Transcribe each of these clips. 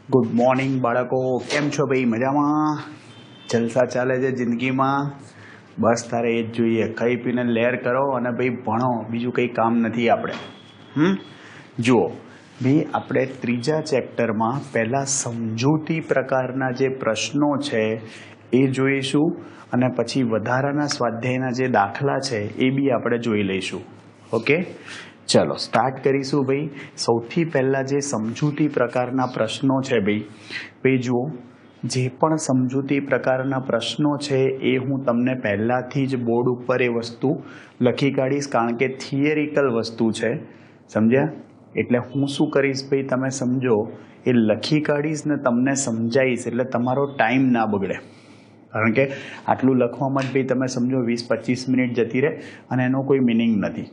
Good morning બાળકો, કેમ છો ભાઈ? મજામાં? જલસા ચાલે છે જિંદગીમાં? બસ તારે એ જ જોઈએ, ખાઈ પીને લહેર કરો અને ભાઈ ભણો, બીજું કંઈ કામ નથી આપણે. જુઓ ભાઈ, આપણે ત્રીજા ચેપ્ટરમાં પહેલાં સમજૂતી પ્રકારના જે પ્રશ્નો છે એ જોઈશું અને પછી વધારાના સ્વાધ્યાયના જે દાખલા છે એ બી આપણે જોઈ લઈશું. ઓકે, ચલો સ્ટાર્ટ કરીશું ભાઈ. સૌથી પહેલાં જે સમજૂતી પ્રકારના પ્રશ્નો છે ભાઈ જુઓ, જે પણ સમજૂતી પ્રકારના પ્રશ્નો છે એ હું તમને પહેલાંથી જ બોર્ડ ઉપર એ વસ્તુ લખી કાઢીશ, કારણ કે થિયરિકલ વસ્તુ છે, સમજ્યા? એટલે હું શું કરીશ ભાઈ, તમે સમજો એ લખી કાઢીશ ને તમને સમજાવીશ, એટલે તમારો ટાઈમ ના બગડે. કારણ કે આટલું લખવામાં જ ભાઈ તમે સમજો 20-25 મિનિટ જતી રહે અને એનો કોઈ મિનિંગ નથી.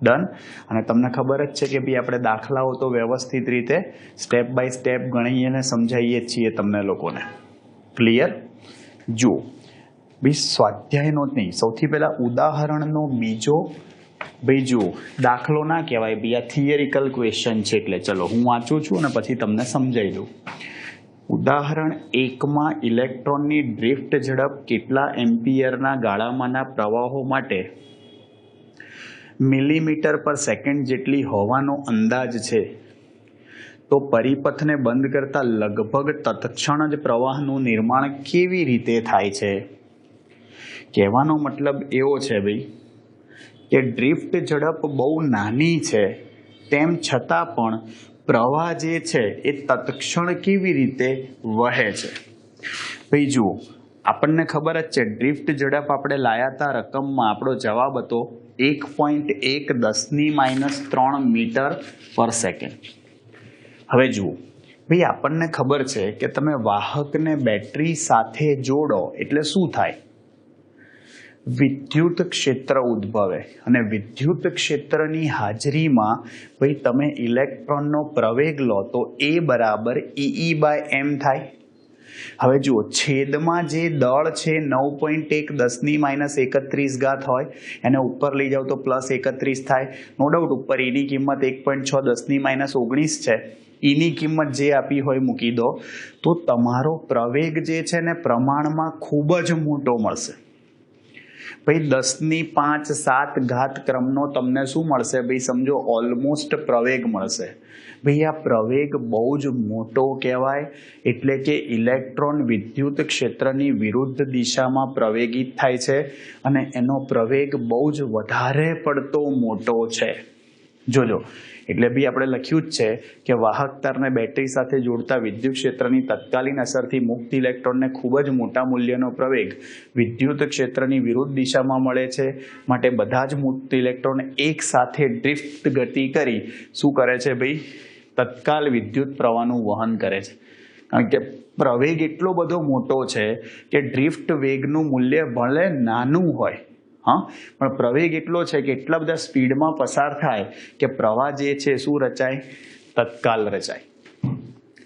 ડન? અને તમને ખબર જ છે કે ભાઈ આપણે દાખલાઓ તો વ્યવસ્થિત રીતે સ્ટેપ બાય સ્ટેપ ગણીએ અને સમજાવીએ છીએ તમને લોકોને. ક્લિયર? જુઓ ભાઈ, સ્વાધ્યાયનો જ નહીં, સૌથી પહેલાં ઉદાહરણનો બીજો ભાઈ જુઓ, દાખલો ના કહેવાય ભાઈ, આ થિયરિકલ ક્વેશ્ચન છે. એટલે ચલો હું વાંચું છું અને પછી તમને સમજાવી દઉં. ઉદાહરણ 1માં ઇલેક્ટ્રોનની ડ્રિફ્ટ ઝડપ કેટલા એમ્પિયરના ગાળામાંના પ્રવાહો માટે મિલીમીટર પર સેકન્ડ જેટલી હોવાનો અંદાજ છે, તો પરિપથને બંધ કરતા લગભગ તત્ક્ષણ જ પ્રવાહનું નિર્માણ કેવી રીતે થાય છે? કહેવાનો મતલબ એવો છે ભાઈ કે ડ્રિફ્ટ ઝડપ બહુ નાની છે, તેમ છતાં પણ પ્રવાહ જે છે એ તત્ક્ષણ કેવી રીતે વહે છે? ભાઈ જુઓ, આપણને ખબર જ છે ડ્રિફ્ટ ઝડપ આપણે લાયા હતા રકમમાં, આપણો જવાબ હતો 1.1 × 10⁻³ મીટર પર સેકન્ડ. હવે જુઓ ભાઈ, આપણને ખબર છે કે તમે વાહકને બેટરી સાથે જોડો એટલે શું થાય? વિદ્યુત ક્ષેત્ર ઉદ્ભવે, અને વિદ્યુત ક્ષેત્રની હાજરીમાં ભાઈ તમે ઇલેક્ટ્રોનનો પ્રવેગ લો તો A બરાબર E/m થાય. હવે જુઓ, છેદમાં જે દળ છે 9.1 10⁻31 હોય, એને ઉપર લઈ જાઓ તો +31 થાય. નો ડાઉટ ઉપર એની કિંમત 1.6 10⁻19 છે. એની કિંમત જે આપી હોય મૂકી દો, તો તમારો પ્રવેગ જે છે ને પ્રમાણમાં ખૂબ જ મોટો મળશે. ભાઈ 10⁵ ક્રમનો તમને શું મળશે ભાઈ? સમજો ઓલમોસ્ટ પ્રવેગ મળશે. ભાઈ આ પ્રવેગ બહુ જ મોટો કહેવાય, એટલે કે ઇલેક્ટ્રોન વિદ્યુત ક્ષેત્રની વિરુદ્ધ દિશામાં પ્રવેગિત થાય છે અને એનો પ્રવેગ બહુ જ વધારે પડતો મોટો છે. જોજો, એટલે બી આપણે લખ્યું જ છે કે વાહક તારને બેટરી સાથે જોડતા વિદ્યુત ક્ષેત્રની તત્કાલીન અસરથી મુક્ત ઇલેક્ટ્રોનને ખૂબ જ મોટા મૂલ્યનો પ્રવેગ વિદ્યુત ક્ષેત્રની વિરુદ્ધ દિશામાં મળે છે. માટે બધા જ મુક્ત ઇલેક્ટ્રોન એક સાથે ડ્રિફ્ટ ગતિ કરી શું કરે છે ભાઈ? તત્કાલ વિદ્યુત પ્રવાહનું વહન કરે છે. કારણ કે પ્રવેગ એટલો બધો મોટો છે કે ડ્રિફ્ટ વેગનું મૂલ્ય ભલે નાનું હોય, પણ પ્રવેગ એટલો છે કે એટલા બધા સ્પીડમાં પસાર થાય કે પ્રવાહ જે છે શું રચાય? તત્કાલ રચાય.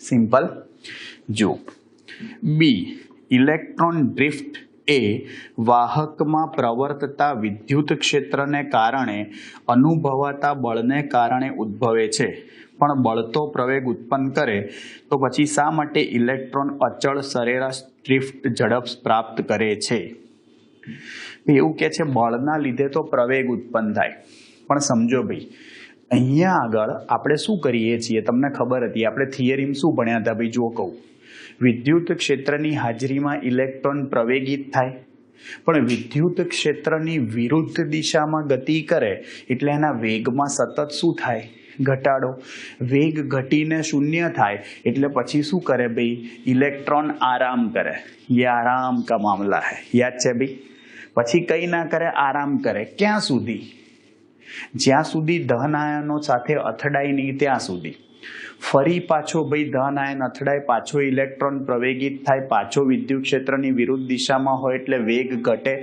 સિમ્પલ. જો બી, ઇલેક્ટ્રોન ડ્રિફ્ટ એ વાહકમાં પ્રવર્તતા વિદ્યુત ક્ષેત્રને કારણે અનુભવાતા બળને કારણે ઉદ્ભવે છે, પણ બળતો પ્રવેગ ઉત્પન્ન કરે તો પછી શા માટે ઇલેક્ટ્રોન અચળ સરેરાશ ડ્રિફ્ટ ઝડપ પ્રાપ્ત કરે છે? એવું કે છે બળના લીધે તો પ્રવેગ ઉત્પન્ન થાય, પણ સમજો ભાઈ અહીંયા આગળ આપણે શું કરીએ છીએ તમને ખબર હતી, આપણે થિયરીમાં શું ભણ્યા હતા ભાઈ? જો કહું, વિદ્યુત ક્ષેત્રની હાજરીમાં ઇલેક્ટ્રોન પ્રવેગિત થાય, પણ વિદ્યુત ક્ષેત્રની વિરુદ્ધ દિશામાં ગતિ કરે એટલે એના વેગમાં સતત શું થાય? ઘટાડો. વેગ ઘટીને 0 થાય એટલે પછી શું કરે ભાઈ? ઇલેક્ટ્રોન આરામ કરે. ये आराम का मामला है, યાદ છે ભાઈ? પછી કઈ ના કરે? આરામ કરે. ક્યાં સુધી? જ્યાં સુધી ધન આયનો સાથે અથડાય નહીં ત્યાં સુધી. ફરી પાછો ભાઈ ધન આયન અથડાય, પાછો ઇલેક્ટ્રોન પ્રવેગિત થાય, પાછો વિદ્યુત ક્ષેત્રની વિરુદ્ધ દિશામાં હોય એટલે વેગ ઘટે.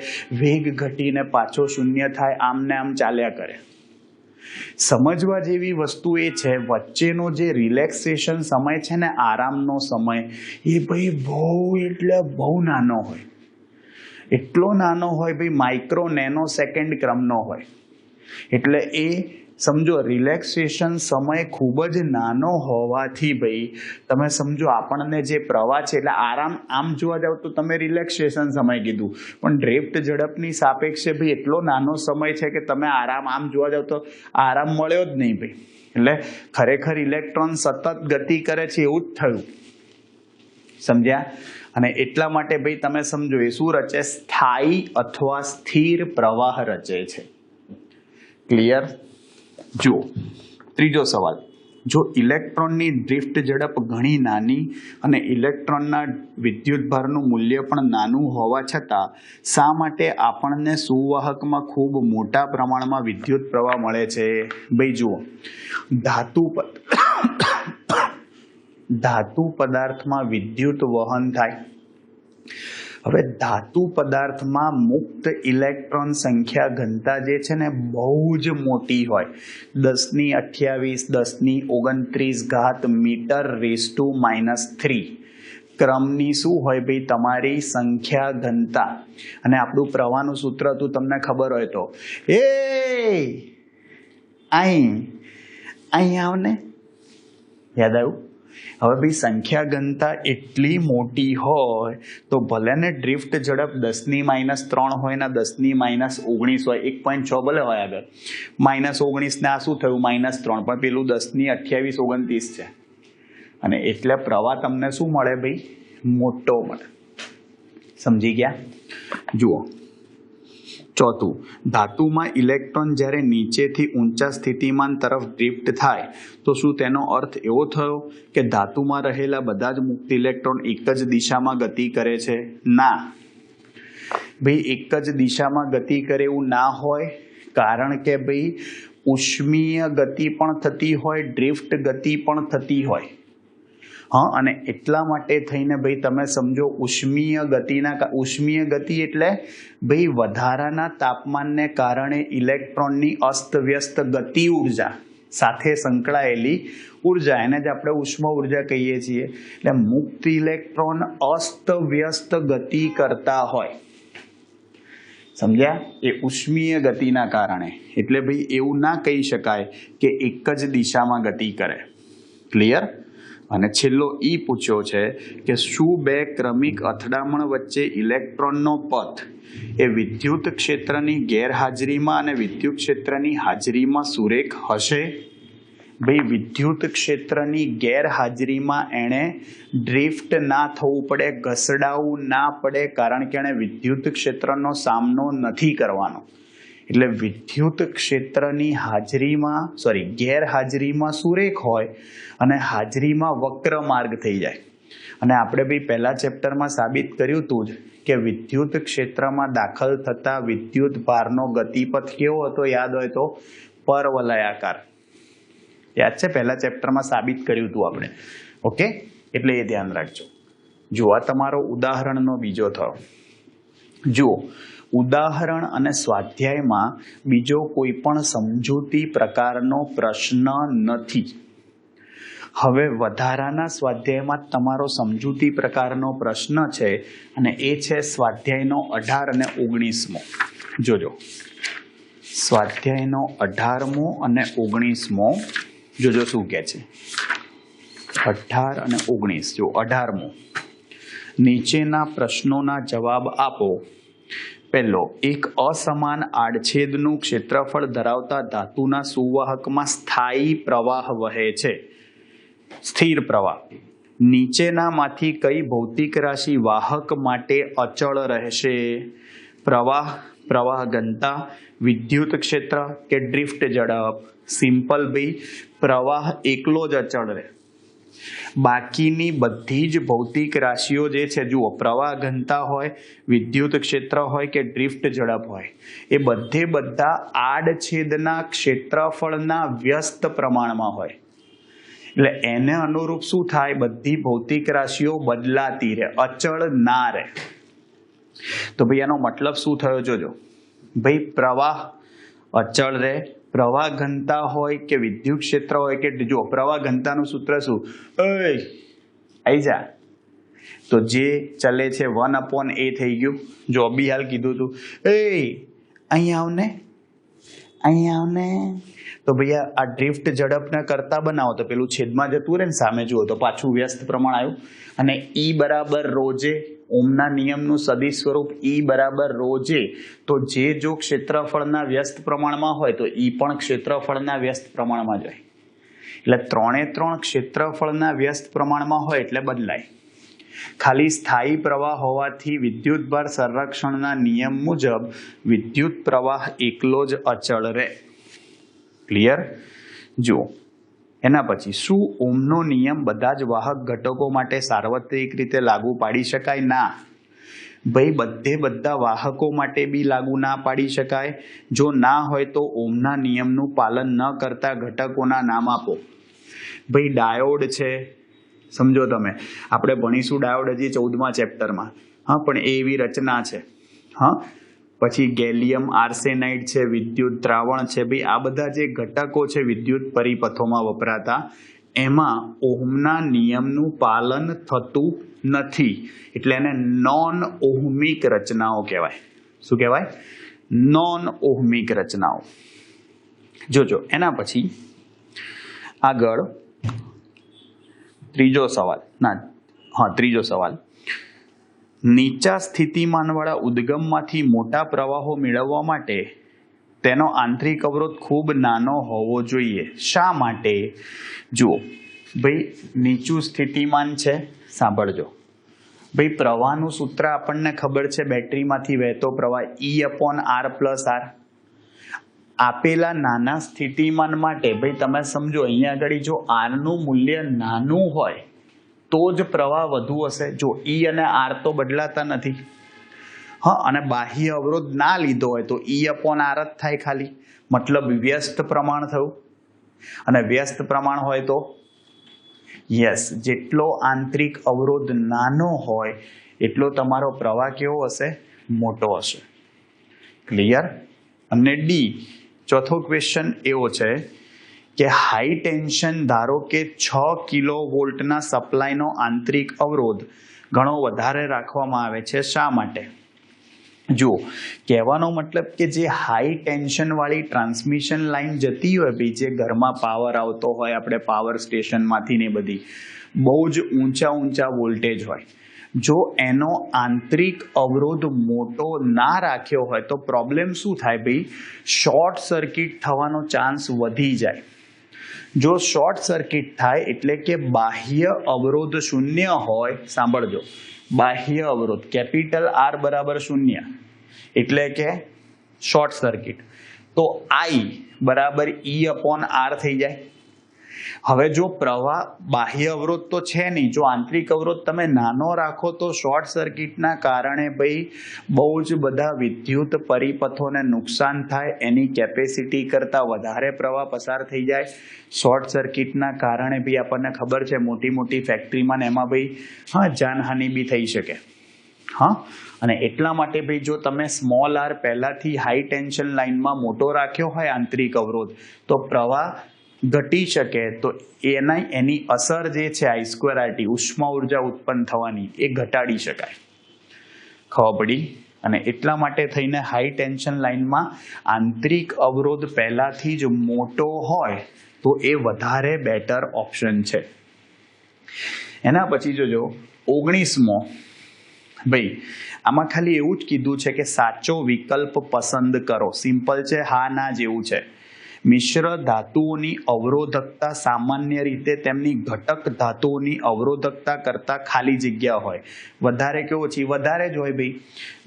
વેગ ઘટીને પાછો 0 થાય. આમ ને આમ ચાલ્યા કરે. સમજવા જેવી વસ્તુ એ છે, વચ્ચેનો જે રિલેક્સેશન સમય છે ને, આરામનો સમય, એ ભાઈ બહુ એટલે બહુ નાનો હોય. એટલો નાનો હોય ભાઈ, માઇક્રો નેનો સેકન્ડ ક્રમનો હોય. એટલે એ સમજો રિલેક્સેશન સમય ખૂબ જ નાનો હોવાથી ભાઈ તમે સમજો આપણને જે પ્રવાહ છે એટલે આરામ આમ જોવા જાવ તો તમે રિલેક્સેશન સમય કીધું પણ ડ્રિફ્ટ ઝડપની સાપેક્ષે ભાઈ એટલો નાનો સમય છે કે તમે આરામ આમ જોવા જાવ તો આરામ મળ્યો જ નહીં ભાઈ. એટલે ખરેખર ઇલેક્ટ્રોન સતત ગતિ કરે છે એવું જ થયું. સમજ્યા? અને એટલા માટે ભાઈ તમે સમજો એ શું રચે? સ્થાયી અથવા સ્થિર પ્રવાહ રચે છે. ક્લિયર? જુઓ ત્રીજો સવાલ, જો ઇલેક્ટ્રોનની ડ્રિફ્ટ ઝડપ ઘણી નાની અને ઇલેક્ટ્રોનના વિદ્યુતભારનું મૂલ્ય પણ નાનું હોવા છતાં શા માટે આપણને સુવાહકમાં ખૂબ મોટા પ્રમાણમાં વિદ્યુત પ્રવાહ મળે છે? ભાઈ જુઓ, ધાતુ પદાર્થમાં વિદ્યુત વહન થાય. હવે ધાતુ પદાર્થમાં મુક્ત ઇલેક્ટ્રોન સંખ્યા ઘનતા જે છે ને બહુ જ મોટી હોય, 1028 1029 ઘાત મીટર⁻³ ક્રમની શું હોય ભાઈ તમારી સંખ્યા ઘનતા. અને આપણું પ્રવાહનું સૂત્ર હતું તમને ખબર હોય તો અહીં આવને, યાદ આવ્યું? હવે ભાઈ સંખ્યા ઘનતા એટલી મોટી હોય તો ભલે ને ડ્રિફ્ટ ઝડપ 10⁻³ હોય ને 10⁻19 હોય, 1.6 ભલે હોય આગળ, -19 ને આ શું થયું -3, પણ પેલું 10⁻28 29 છે. અને એટલે પ્રવાહ તમને શું મળે ભાઈ? મોટો મળે. સમજી ગયા? જુઓ ચોથું, ધાતુમાં ઇલેક્ટ્રોન જ્યારે નીચેથી ઊંચા સ્થિતિમાન તરફ ડ્રિફ્ટ થાય તો શું તેનો અર્થ એવો થયો કે ધાતુમાં રહેલા બધા જ મુક્ત ઇલેક્ટ્રોન એક જ દિશામાં ગતિ કરે છે? ના ભાઈ, એક જ દિશામાં ગતિ કરે એવું ના હોય, કારણ કે ભાઈ ઉષ્મીય ગતિ પણ થતી હોય, ડ્રિફ્ટ ગતિ પણ થતી હોય. હા, અને એટલા માટે થઈને ભાઈ તમે સમજો ઉષ્મીય ગતિ એટલે ભાઈ વધારાના તાપમાનને કારણે ઇલેક્ટ્રોનની અસ્તવ્યસ્ત ગતિ ઉર્જા સાથે સંકળાયેલી ઉર્જા, એને જ આપણે ઉષ્મ ઉર્જા કહીએ છીએ. એટલે મુક્ત ઇલેક્ટ્રોન અસ્તવ્યસ્ત ગતિ કરતા હોય, સમજ્યા? એ ઉષ્મીય ગતિના કારણે. એટલે ભાઈ એવું ના કહી શકાય કે એક જ દિશામાં ગતિ કરે. ક્લિયર? અને છેલ્લો ઈ પૂછ્યો છે કે શું બે ક્રમિક અથડામણ વચ્ચે ઇલેક્ટ્રોનનો પથ એ વિદ્યુત ક્ષેત્રની ગેરહાજરીમાં અને વિદ્યુત ક્ષેત્રની હાજરીમાં સુરેખ હશે? ભાઈ વિદ્યુત ક્ષેત્રની ગેરહાજરીમાં એણે ડ્રિફ્ટ ના થવું પડે, ઘસડાવું ના પડે, કારણ કે એણે વિદ્યુત ક્ષેત્રનો સામનો નથી કરવાનો. એટલે વિદ્યુત ક્ષેત્રની ગેરહાજરીમાં સુરેખ હોય અને હાજરીમાં વક્ર માર્ગ થઈ જાય. અને આપણે ભાઈ પહેલા ચેપ્ટરમાં સાબિત કર્યું હતું જ કે વિદ્યુત ક્ષેત્રમાં દાખલ થતા વિદ્યુત ભારનો ગતિપથ કેવો હતો? યાદ હોય તો પરવલયાકાર. યાદ છે? પહેલા ચેપ્ટરમાં સાબિત કર્યું હતું આપણે. ઓકે, એટલે એ ધ્યાન રાખજો. જુઓ આ તમારો ઉદાહરણનો બીજો થયો. જુઓ, ઉદાહરણ અને સ્વાધ્યાયમાં બીજો કોઈ પણ સમજૂતી પ્રકારનો પ્રશ્ન નથી. હવે વધારાના સ્વાધ્યાયમાં તમારો સમજૂતી પ્રકારનો પ્રશ્ન છે અને એ છે સ્વાધ્યાયનો 18 અને 19મો. જોજો, સ્વાધ્યાયનો 18મો અને 19મો જોજો શું કહે છે. 18 અને 19. જો 18મો, નીચેના પ્રશ્નોના જવાબ આપો. પહેલો, એક અસમાન આડછેદનું ક્ષેત્રફળ ધરાવતા ધાતુના સુવાહકમાં સ્થાયી પ્રવાહ વહે છે. સ્થિર પ્રવાહ. નીચેનામાંથી કઈ ભૌતિક રાશિ વાહક માટે અચળ રહેશે? પ્રવાહ ઘનતા, વિદ્યુત ક્ષેત્ર કે ડ્રિફ્ટ ઝડપ? સિમ્પલ ભાઈ, પ્રવાહ એકલો જ અચળ રહે. બાકીની બધી જ ભૌતિક રાશિઓ જે છે, જુઓ પ્રવાહ ઘનતા હોય, વિદ્યુત ક્ષેત્ર હોય કે ડ્રિફ્ટ ઝડપ હોય, એ બધા આડછેદના ક્ષેત્રફળના વ્યસ્ત પ્રમાણમાં હોય. એટલે એને અનુરૂપ શું થાય? બધી ભૌતિક રાશિઓ બદલાતી રહે, અચળ ના રહે. તો ભાઈ એનો મતલબ શું થયો? જોજો ભાઈ, પ્રવાહ અચળ રહે, પ્રવાહ ઘનતા હોય કે વિદ્યુત ક્ષેત્ર હોય કે, જો પ્રવાહ ઘનતાનું સૂત્ર શું? આઈ જા. તો જે ચલે છે 1/a થઈ ગયું. જો બી હાલ કીધું તું અહીં આવને, અહીંયા ને તો ભૈયા આ ડ્રિફ્ટ ઝડપને કરતા બનાવો તો પેલું છેદમાં જતું રહે ને, સામે જુઓ તો પાછું વ્યસ્ત પ્રમાણ આવ્યું. અને ઈ બરાબર રોજે, ઓમના નિયમનું સદિશ સ્વરૂપ ઈ બરાબર રોજે, તો જે જો ક્ષેત્રફળના વ્યસ્ત પ્રમાણમાં હોય તો ઈ પણ ક્ષેત્રફળના વ્યસ્ત પ્રમાણમાં જ હોય. એટલે 3 ક્ષેત્રફળના વ્યસ્ત પ્રમાણમાં હોય એટલે બદલાય. ખાલી સ્થાયી પ્રવાહ હોવાથી વિદ્યુતભાર સંરક્ષણના નિયમ મુજબ વિદ્યુત પ્રવાહ એકલો જ અચળ રહે. ક્લિયર? જુઓ એના પછી, શું ઓમનો નિયમ બધા જ વાહક ઘટકો માટે સાર્વત્રિક રીતે લાગુ પાડી શકાય? ના ભાઈ, બધા વાહકો માટે બી લાગુ ના પાડી શકાય. જો ના હોય તો ઓમના નિયમનું પાલન ન કરતા ઘટકોના નામ આપો. ભાઈ ડાયોડ છે, સમજો તમે, આપણે ભણીશું ડાયોડ હજી 14મા ચેપ્ટરમાં. હા, પણ એ એવી રચના છે. હા, પછી ગેલિયમ આર્સેનાઇડ છે, વિદ્યુત દ્રાવણ છે. ભાઈ આ બધા જે ઘટકો છે વિદ્યુત પરિપથોમાં વપરાતા, એમાં ઓહમના નિયમનું પાલન થતું નથી, એટલે એને નોન ઓહમિક રચનાઓ કહેવાય. શું કહેવાય? નોન ઓહમિક રચનાઓ. જોજો એના પછી આગળ ત્રીજો સવાલ. નીચા સ્થિતિમાનવાળા ઉદ્ગમમાંથી મોટા પ્રવાહો મેળવવા માટે તેનો આંતરિક અવરોધ ખૂબ નાનો હોવો જોઈએ. શા માટે? જુઓ ભાઈ, નીચું સ્થિતિમાન છે, સાંભળજો ભાઈ. પ્રવાહનું સૂત્ર આપણને ખબર છે, બેટરીમાંથી વહેતો પ્રવાહ E/R+R. આપેલા નાના સ્થિતિમાન માટે ભાઈ તમે સમજો, અહીંયા આગળ જો R નું મૂલ્ય નાનું હોય તો જ પ્રવાહ વધુ હશે. જો E અને R તો બદલાતા નથી. હા, અને બાહ્ય અવરોધ ના લીધો હોય તો E/R જ થાય ખાલી, મતલબ વ્યસ્ત પ્રમાણ થયું. અને વ્યસ્ત પ્રમાણ હોય તો યસ, જેટલો આંતરિક અવરોધ નાનો હોય એટલો તમારો પ્રવાહ કેવો હશે? મોટો હશે. ક્લિયર? અને ડી, ચોથો ક્વેશ્ચન એવો છે કે હાઈ ટેન્શન, ધારો કે 6 કિલોવોલ્ટના સપ્લાયનો આંતરિક અવરોધ ઘણો વધારે રાખવામાં આવે છે. શા માટે? જુઓ, કહેવાનો મતલબ કે જે હાઈ ટેન્શન વાળી ટ્રાન્સમિશન લાઈન જતી હોય ભાઈ, જે ઘરમાં પાવર આવતો હોય, આપણે પાવર સ્ટેશનમાંથી ને બધી બહુ જ ઊંચા વોલ્ટેજ હોય, જો એનો આંતરિક અવરોધ મોટો ના રાખ્યો હોય તો પ્રોબ્લેમ શું થાય ભાઈ? શોર્ટ સર્કિટ થવાનો ચાન્સ વધી જાય. જો શોર્ટ સર્કિટ થાય એટલે કે બાહ્ય અવરોધ શૂન્ય હોય, સાંભળજો, બાહ્ય અવરોધ કેપિટલ R બરાબર 0, એટલે કે શોર્ટ સર્કિટ, તો I બરાબર E/R થઈ જાય. હવે જો પ્રવાહ, બાહ્ય અવરોધ તો છે નહીં, જો આંતરિક અવરોધ તમે નાનો રાખો તો શોર્ટ સર્કિટના કારણે ભાઈ બહુ જ બધા વિદ્યુત પરિપથોને નુકસાન થાય, એની કેપેસિટી કરતાં વધારે પ્રવાહ પસાર થઈ જાય. શોર્ટ સર્કિટના કારણે ભાઈ આપણને ખબર છે, મોટી ફેક્ટરીમાં ને એમાં ભાઈ જાનહાનિ બી થઈ શકે. હા, અને એટલા માટે ભાઈ જો તમે સ્મોલ r પહેલાથી હાઈ ટેન્શન લાઇનમાં મોટો રાખ્યો હોય આંતરિક અવરોધ, તો પ્રવાહ ઘટી શકે, તો એની અસર જે છે I²RT, ઉષ્મા ઉર્જા ઉત્પન્ન થવાની, એ ઘટાડી શકાય. ખબર પડી? અને એટલા માટે થઈને હાઈ ટેન્શન લાઇનમાં આંતરિક અવરોધ પહેલાથી જ મોટો હોય તો એ વધારે બેટર ઓપ્શન છે. એના પછી જોજો 19મો, ભાઈ આમાં ખાલી એવું જ કીધું છે કે સાચો વિકલ્પ પસંદ કરો. સિમ્પલ છે, હા ના જેવું છે. મિશ્ર ધાતુઓની અવરોધકતા સામાન્ય રીતે તેમની ઘટક ધાતુઓની અવરોધકતા કરતાં ખાલી જગ્યા હોય. વધારે કે ઓછી? વધારે જ હોય ભાઈ.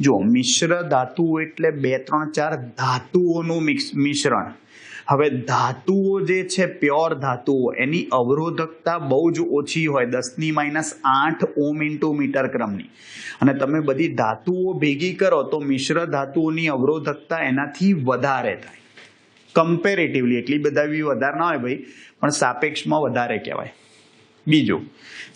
જો મિશ્ર ધાતુઓ એટલે 2, 3, 4 ધાતુઓનું મિશ્રણ. હવે ધાતુઓ જે છે, પ્યોર ધાતુઓ, એની અવરોધકતા બહુ જ ઓછી હોય, 10⁻8 ઓમ ઇન્ટુ મીટર ક્રમની. અને તમે બધી ધાતુઓ ભેગી કરો તો મિશ્ર ધાતુઓની અવરોધકતા એનાથી વધારે થાય. કમ્પેરેટિવલી એટલી બધા બી વધારે ના હોય ભાઈ, પણ સાપેક્ષમાં વધારે કહેવાય. બીજું,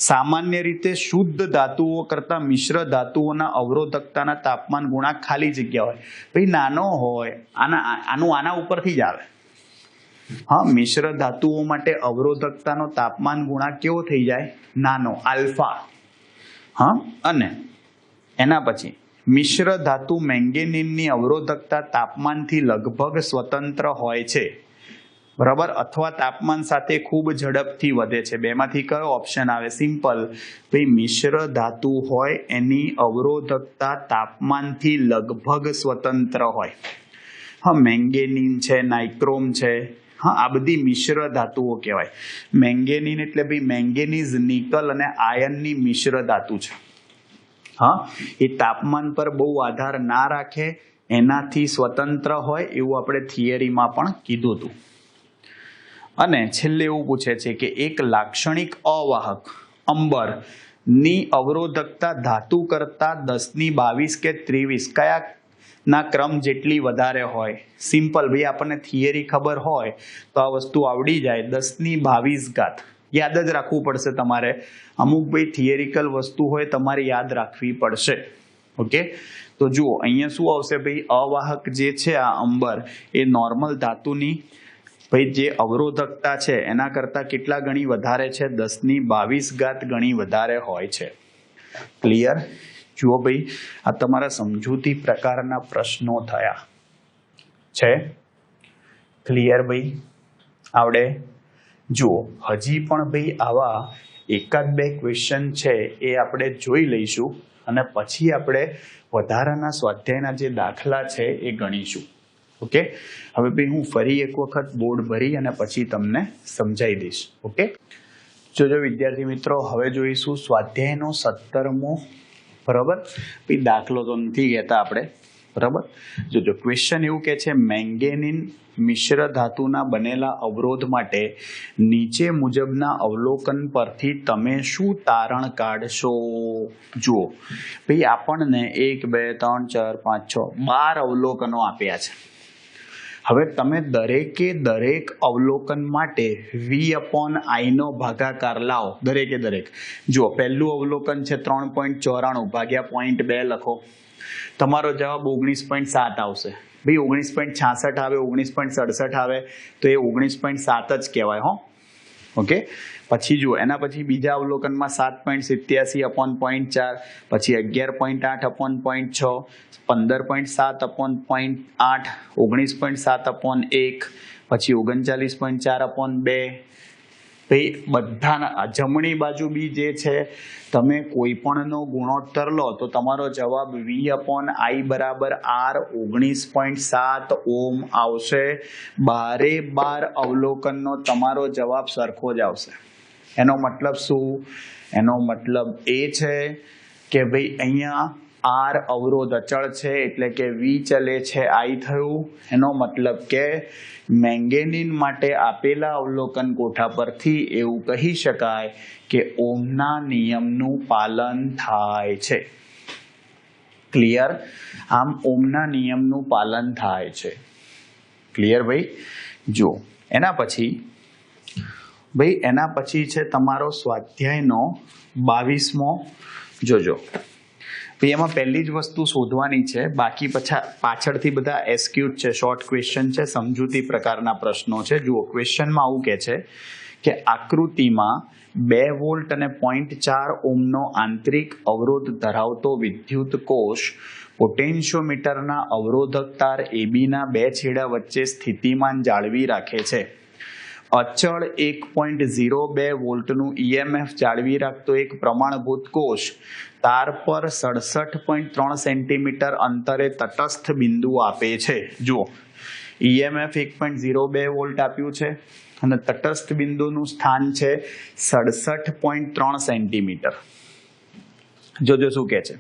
સામાન્ય રીતે શુદ્ધ ધાતુઓ કરતાં મિશ્ર ધાતુઓના અવરોધકતાના તાપમાન ગુણાંક ખાલી જગ્યા હોય. ભાઈ નાનો હોય, આના ઉપરથી જ આવે. હા, મિશ્ર ધાતુઓ માટે અવરોધકતાનો તાપમાન ગુણાંક કેવો થઈ જાય? નાનો, આલ્ફા. હા, અને એના પછી મિશ્ર ધાતુ મેંગેનીનની અવરોધકતા તાપમાનથી લગભગ સ્વતંત્ર હોય છે, બરાબર, અથવા તાપમાન સાથે ખૂબ ઝડપથી વધે છે. બેમાંથી કયો ઓપ્શન આવે? સિમ્પલ ભાઈ, મિશ્ર ધાતુ હોય એની અવરોધકતા તાપમાનથી લગભગ સ્વતંત્ર હોય. હા, મેંગેનીન છે, નાઇક્રોમ છે, હા, આ બધી મિશ્ર ધાતુઓ કહેવાય. મેંગેનીન એટલે ભાઈ મેંગેનીઝ, નિકલ અને આયનની મિશ્ર ધાતુ છે. હા, એ તાપમાન પર બહુ આધાર ના રાખે, એનાથી સ્વતંત્ર હોય એવું આપણે થિયરીમાં પણ કીધું હતું. અને છેલ્લે એવું પૂછે છે કે એક લાક્ષણિક અવાહક અંબર ની અવરોધકતા ધાતુ કરતા 1022 કે 23 કયા ના ક્રમ જેટલી વધારે હોય? સિમ્પલ ભાઈ, આપણને થિયરી ખબર હોય તો આ વસ્તુ આવડી જાય. 1022 યાદ જ રાખવું પડશે તમારે. અમુક ભાઈ થિયરિકલ વસ્તુ હોય તમારે યાદ રાખવી પડશે. ઓકે, તો જુઓ અહીંયા શું આવશે ભાઈ? અવાહક જે છે આ અંબર એ નોર્મલ ધાતુની ભાઈ જે અવરોધકતા છે એના કરતા કેટલા ગણી વધારે છે? 1022 ગણી વધારે હોય છે. ક્લિયર? જુઓ ભાઈ, આ તમારા સમજૂતી પ્રકારના પ્રશ્નો થયા છે. ક્લિયર ભાઈ? આવડે? જુઓ, હજી પણ ભાઈ આવા એકાદ બે ક્વેશ્ચન છે એ આપણે જોઈ લઈશું અને પછી આપણે વધારાના સ્વાધ્યાયના જે દાખલા છે એ ગણીશું. ઓકે, હવે ભાઈ હું ફરી એક વખત બોર્ડ ભરી અને પછી તમને સમજાવી દઈશ. ઓકે, જોજો વિદ્યાર્થી મિત્રો, હવે જોઈશું સ્વાધ્યાયનો 17મો, બરાબર. ભાઈ દાખલો તો નથી કહેતા આપણે, બરાબર. જોજો, ક્વેશ્ચન એવું કે છે મેંગેનીન મિશ્ર ધાતુના બનેલા અવરોધ માટે નીચે મુજબના અવલોકન પરથી તમે શું તારણ કાઢશો? જુઓ ભાઈ, આપણને 1 2 3 4 5 6 12 અવલોકનો આપ્યા છે. હવે તમે દરેકે દરેક અવલોકન માટે V/I નો ભાગાકાર લાવો. દરેકે દરેક. જુઓ, પહેલું અવલોકન છે 3.94 ભાગ્યા 0.2 લખો. તમારો જવાબ 19.7 આવશે. ભાઈ 19.66 આવે, 19.67 આવે તો એ 19.7 જ કહેવાય. હો, ઓકે. પછી જુઓ, એના પછી બીજા અવલોકનમાં 7.87/0.4, પછી 11.8/0.6, 15.7/0.8, 19.7/1, પછી 39.4/2. ભાઈ બધાના જમણી બાજુ બી જે છે તમે કોઈ પણનો ગુણોત્તર લો તો તમારો જવાબ V/I બરાબર R 19.7 ઓમ આવશે. 12 અવલોકનનો તમારો જવાબ સરખો જ આવશે. એનો મતલબ શું? એનો મતલબ એ છે કે ભાઈ અહીંયા R અવરોધ અચળ છે એટલે કે V ચલે છે I થયું. એનો મતલબ કે મેંગેનીન માટે આપેલા અવલોકન કોઠા પરથી એવું કહી શકાય કે ઓહમના નિયમનું પાલન થાય છે. ક્લિયર? આમ ઓહમના નિયમનું પાલન થાય છે. ક્લિયર ભાઈ? જો એના પછી છે તમારો સ્વાધ્યાયનો 22મો. જોજો ભાઈ, એમાં પહેલી જ વસ્તુ શોધવાની છે, બાકી પાછળથી બધા એસક્યુટ છે, શોર્ટ ક્વેશ્ચન છે, સમજૂતી પ્રકારના પ્રશ્નો છે. જુઓ, ક્વેશ્ચનમાં આવું કહે છે કે આકૃતિમાં 2 વોલ્ટ અને 0.4 ઓહમનો આંતરિક અવરોધ ધરાવતો વિદ્યુત કોષ પોટેન્શિયોમીટરના અવરોધક તાર ABના 2 છેડા વચ્ચે સ્થિતિમાન જાળવી રાખે છે. અચળ 1.02 વોલ્ટનું EMF જાળવી રાખતો એક પ્રમાણભૂત કોષ તાર પર 67.3 સેન્ટીમીટર અંતરે તટસ્થ બિંદુ આપે છે. જુઓ, EMF 1.02 વોલ્ટ આપ્યું છે અને તટસ્થ બિંદુનું સ્થાન છે 67.3 સેન્ટીમીટર. જોજો શું કહે છે?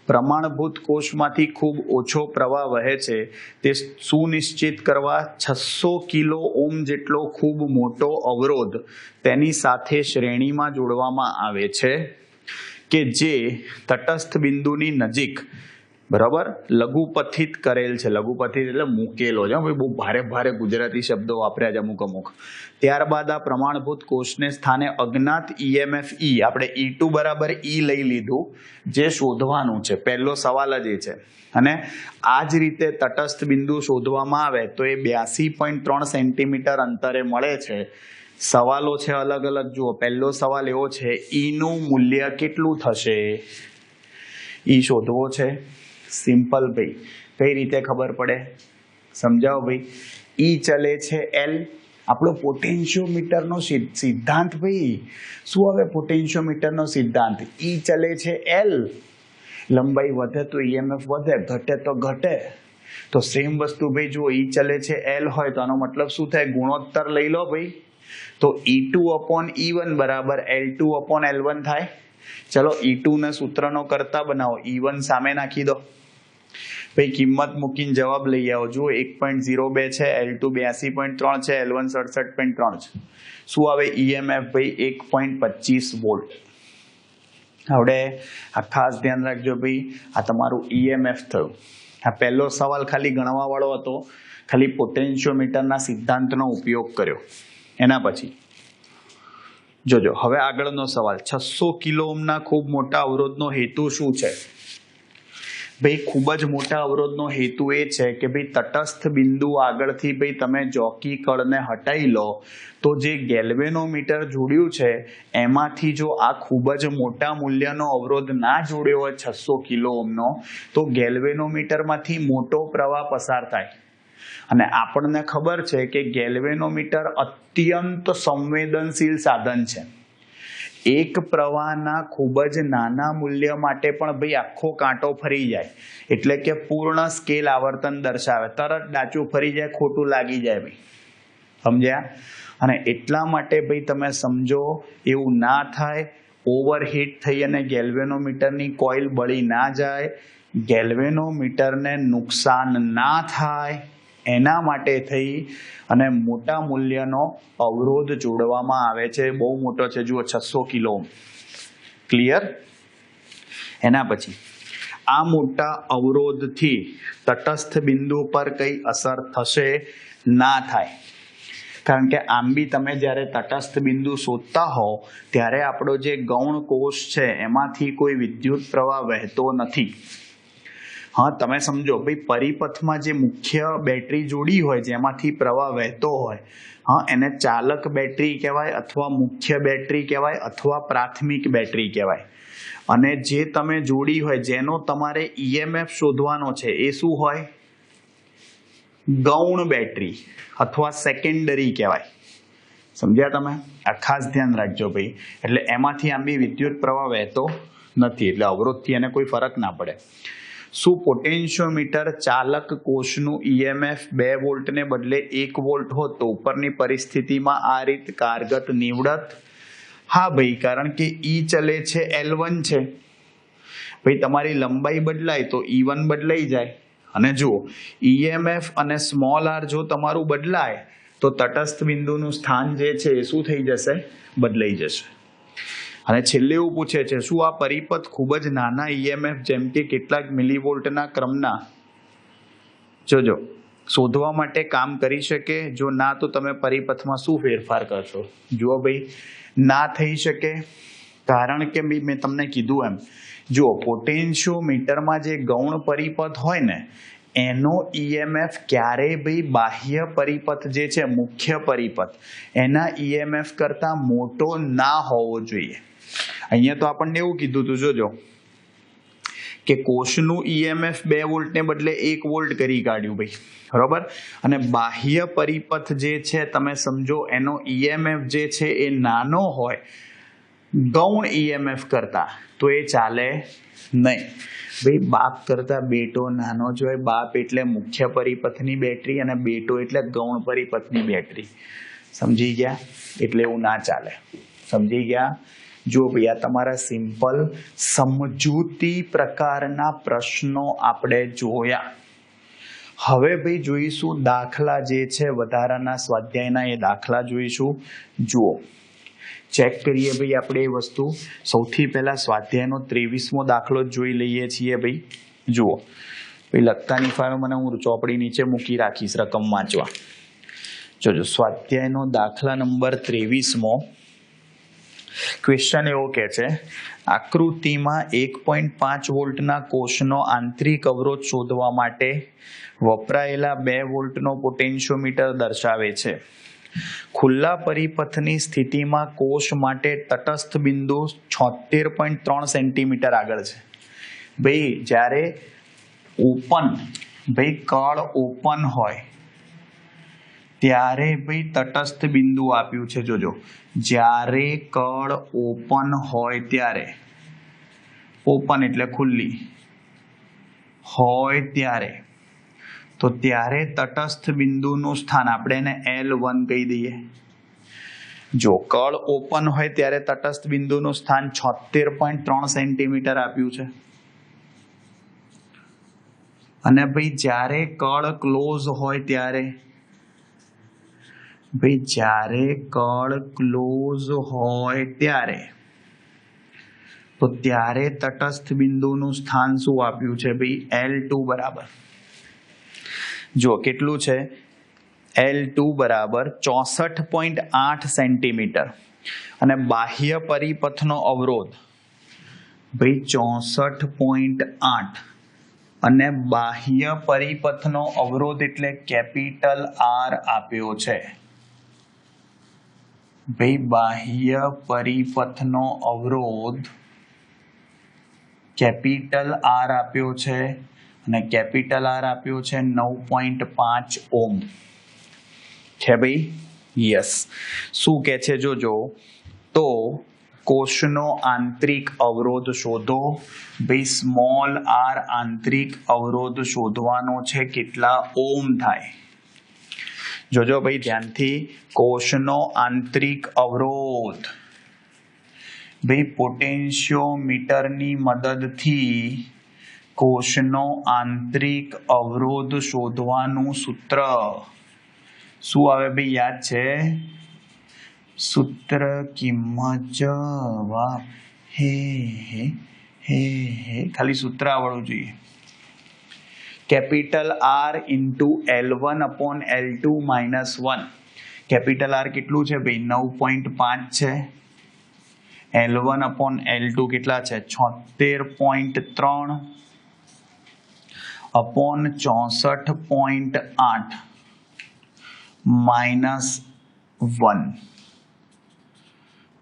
પ્રમાણભૂત કોષમાંથી ખૂબ ઓછો પ્રવાહ વહે છે તે સુનિશ્ચિત કરવા 600 કિલો ઓહ્મ જેટલો ખૂબ મોટો અવરોધ તેની સાથે શ્રેણીમાં જોડવામાં આવે છે કે જે તટસ્થ બિંદુની નજીક, બરાબર, લઘુપથિત કરેલ છે. લઘુપથિત એટલે મૂકેલો છે. બહુ ભારે ભારે ગુજરાતી શબ્દો વાપર્યા છે અમુક. ત્યારબાદ આ પ્રમાણભૂત કોષને સ્થાને અજ્ઞાત EMF E, આપણે E2 બરાબર E લઈ લીધું, જે શોધવાનું છે. પહેલો સવાલ જ એ છે. અને આ જ રીતે તટસ્થ બિંદુ શોધવામાં આવે તો એ 82.3 સેન્ટીમીટર અંતરે મળે છે. સવાલો છે અલગ અલગ. જુઓ, પહેલો સવાલ એવો છે, E નું મૂલ્ય કેટલું થશે? E શોધવો છે. સિમ્પલ ભાઈ. કઈ રીતે ખબર પડે સમજાવો ભાઈ. ઈ ચલે છે એલ. આપણો પોટેન્શિયોમીટરનો સિદ્ધાંત ભાઈ શું આવે? પોટેન્શિયોમીટરનો સિદ્ધાંત. ઈ ચલે છે એલ. લંબાઈ વધે તો ઈએમએફ વધે, ઘટે તો ઘટે. તો સેમ વસ્તુ ભાઈ જુઓ, ઈ ચલે છે એલ હોય તો આનો મતલબ શું થાય? ગુણોત્તર લઈ લો ભાઈ. તો E2/E1 બરાબર L2/L1 થાય. ચલો E2 ને સૂત્રનો કરતા બનાવો, E1 સામે નાખી દો ભાઈ, કિંમત મૂકીને જવાબ લઈ આવો. જુઓ 1.02 છે, L2 82.3 છે, L1 67.3 છે. શું આવે? ઈએમએફ ભાઈ 1.25 વોલ્ટ. હવે આ ખાસ ધ્યાન રાખજો ભાઈ, આ તમારું ઈએમએફ થયું. આ પહેલો સવાલ ખાલી ગણવા વાળો હતો, ખાલી પોટેન્શિયોમીટરના સિદ્ધાંતનો ઉપયોગ કર્યો. એના પછી જોજો હવે આગળનો સવાલ, 600 કિલો ઓહ્મના ખૂબ મોટા અવરોધનો હેતુ શું છે? ભાઈ ખૂબ જ મોટા અવરોધનો હેતુ એ છે કે ભાઈ તટસ્થ બિંદુ આગળથી ભાઈ તમે જોકી કળને હટાવી લો તો જે ગેલ્વેનોમીટર જોડ્યું છે એમાંથી જો આ ખૂબ જ મોટા મૂલ્યનો અવરોધ ના જોડ્યો હોય 600 કિલો ઓહ્મનો તો ગેલ્વેનોમીટરમાંથી મોટો પ્રવાહ પસાર થાય. અને આપણને ખબર છે કે ગેલ્વેનોમીટર અત્યંત સંવેદનશીલ સાધન છે. એક પ્રવાહના ખૂબ જ નાના મૂલ્ય માટે પણ ભાઈ આખો કાંટો ફરી જાય, એટલે કે પૂર્ણ સ્કેલ આવર્તન દર્શાવે, તરત ડાચું ફરી જાય, ખોટું લાગી જાય ભાઈ, સમજ્યા? અને એટલા માટે ભાઈ તમે સમજો એવું ના થાય, ઓવરહીટ થઈ અને ગેલ્વેનોમીટરની કોઇલ બળી ના જાય, ગેલ્વેનોમીટરને નુકસાન ના થાય, એના માટે થઈ અને મોટા મૂલ્યનો અવરોધ જોડવામાં આવે છે. બહુ મોટો છે, જુઓ 600 કિલો ઓહ્મ. ક્લિયર? એના પછી આ મોટા અવરોધથી તટસ્થ બિંદુ પર કઈ અસર થશે? ના થાય. કારણ કે આમ બી તમે જ્યારે તટસ્થ બિંદુ શોધતા હો ત્યારે આપણો જે ગૌણ કોષ છે એમાંથી કોઈ વિદ્યુત પ્રવાહ વહેતો નથી. હા તમે સમજો ભાઈ, પરિપથમાં જે મુખ્ય બેટરી જોડી હોય જેમાંથી પ્રવાહ વહેતો હોય, હા એને ચાલક બેટરી કહેવાય અથવા મુખ્ય બેટરી કહેવાય અથવા પ્રાથમિક બેટરી કહેવાય. અને જે તમે જોડી હોય જેનો તમારે ઈએમએફ શોધવાનો છે એ શું હોય? ગૌણ બેટરી અથવા સેકન્ડરી કહેવાય. સમજ્યા તમે? આ ખાસ ધ્યાન રાખજો ભાઈ. એટલે એમાંથી આમ બી વિદ્યુત પ્રવાહ વહેતો નથી, એટલે અવરોધથી એને કોઈ ફરક ના પડે. શું પોટેન્શિયોમીટર ચાલક કોષનું ઈએમએફ 2 વોલ્ટને બદલે 1 વોલ્ટ હોત તો ઉપરની પરિસ્થિતિમાં આ રીત કારગત નીવડત? હા ભાઈ, કારણ કે ઈ ચલે છે L1 છે ભાઈ, તમારી લંબાઈ બદલાય તો E1 બદલાઈ જાય. અને જુઓ ઈએમએફ અને સ્મોલ r જો તમારું બદલાય તો તટસ્થ બિંદુનું સ્થાન જે છે એ શું થઈ જશે? બદલાઈ જશે. અને છેલ્લે એવું પૂછે છે, શું આ પરિપથ ખૂબ જ નાના ઈએમએફ જેમ કે કેટલાક મિલીવોલ્ટના ક્રમના જોજો શોધવા માટે કામ કરી શકે? જો ના તો તમે પરિપથમાં શું ફેરફાર કરશો? જુઓ ભાઈ, ના થઈ શકે. કારણ કે મેં તમને કીધું એમ, જુઓ પોટેન્શિયોમીટરમાં જે ગૌણ પરિપથ હોય ને એનો ઈએમએફ ક્યારેય ભાઈ બાહ્ય પરિપથ જે છે મુખ્ય પરિપથ એના ઈએમએફ કરતા મોટો ના હોવો જોઈએ. અહીંયા તો આપણને એવું કીધું હતું, જોજો કે કોષનું ઈએમએફ 2 વોલ્ટને બદલે 1 વોલ્ટ કરી કાઢ્યું ભાઈ, બરોબર? અને બાહ્ય પરિપથ જે છે તમે સમજો એનો ઈએમએફ જે છે એ નાનો હોય ગૌણ ઈએમએફ કરતા, તો એ ચાલે નહીં ભાઈ. બાપ કરતા બેટો નાનો જ હોય. બાપ એટલે મુખ્ય પરિપથની બેટરી અને બેટો એટલે ગૌણ પરિપથની બેટરી. સમજી ગયા? એટલે એવું ના ચાલે. સમજી ગયા? જો ભાઈ આ તમારા સિમ્પલ સમજૂતી પ્રકારના પ્રશ્નો આપણે જોયા. હવે ભાઈ જોઈશું દાખલા જે છે વધારાના સ્વાધ્યાયના, એ દાખલા જોઈશું. જુઓ ચેક કરીએ ભાઈ આપણે એ વસ્તુ. સૌથી પહેલા સ્વાધ્યાયનો 23મો દાખલો જોઈ લઈએ છીએ ભાઈ. જુઓ ભાઈ, લખતાની ફાઇલ મને હું ચોપડી નીચે મૂકી રાખીશ રકમ વાંચવા. જોજો સ્વાધ્યાયનો દાખલા નંબર 23મો ક્વેશ્ચન એવો કહે છે, આકૃતિમાં 1.5 વોલ્ટના કોષનો આંતરિક અવરોધ શોધવા માટે વપરાયેલા 2 વોલ્ટનો પોટેન્શિયોમીટર દર્શાવે છે. ખુલ્લા પરિપથની સ્થિતિમાં કોષ માટે તટસ્થ બિંદુ 76.3 સેન્ટીમીટર આગળ છે. ભાઈ જ્યારે ઓપન ભાઈ કળ ઓપન હોય ત્યારે ભાઈ તટસ્થ બિંદુ આપ્યું છે જોજો જ્યારે કળ ઓપન હોય ત્યારે ઓપન એટલે ખુલ્લી હોય ત્યારે તો ત્યારે તટસ્થ બિંદુનું સ્થાન આપણે એને L1 કહી દઈએ જો કળ ઓપન હોય ત્યારે તટસ્થ બિંદુનું સ્થાન 76.3 સેન્ટીમીટર આપ્યું છે અને ભાઈ જ્યારે કળ ક્લોઝ હોય ત્યારે ભાઈ જ્યારે કળ ક્લોઝ હોય ત્યારે તો ત્યારે તટસ્થ બિંદુનું સ્થાન શું આપ્યું છે ભાઈ L2 બરાબર જો કેટલું છે L2 બરાબર 64.8 સેન્ટીમીટર અને બાહ્ય પરિપથનો અવરોધ ભાઈ 64.8 અને બાહ્ય પરિપથનો અવરોધ એટલે કેપિટલ R આપ્યો છે ભાઈ બાહ્ય પરિપથનો અવરોધ કેપિટલ R આપ્યો છે અને કેપિટલ R આપ્યો છે 9.5 ઓમ છે ભાઈ યસ શું કહે છે જોજો તો કોષનો આંતરિક અવરોધ શોધો ભાઈ સ્મોલ r આંતરિક અવરોધ શોધવાનો છે કેટલા ઓમ થાય જોજો ભાઈ ધ્યાનથી કોષનો આંતરિક અવરોધ ભાઈ પોટેન્શિયોમીટરની મદદથી કોષનો આંતરિક અવરોધ શોધવાનું સૂત્ર શું આવે ભાઈ યાદ છે સૂત્ર કિંમત જવાબ હે હે હે હે ખાલી સૂત્ર આવડવું જોઈએ capital R into L1 upon L2 minus 1 capital R કેટલું છે ભાઈ 9.5 છે L1 અપોન L2 કેટલા છે 76.3 અપોન 64.8 માઇનસ 1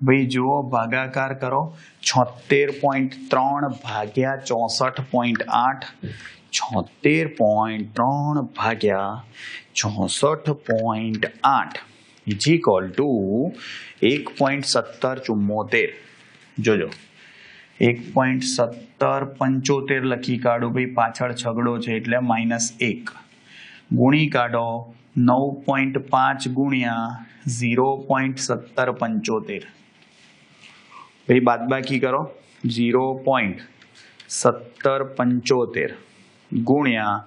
ભાઈ જુઓ ભાગાકાર કરો 76.3 ભાગ્યા 64.8 76.3 ભાગ્યા 64.8 ઇઝ ઇક્વલ ટુ 1.1774 જોજો 1.1775 લખી કાઢો ભાઈ પાછળ છગડો છે એટલે -1 ગુણી કાઢો 9.5 ગુણ્યા 0.1775 ભાઈ બાદબાકી કરો 0.1775 ગુણ્યા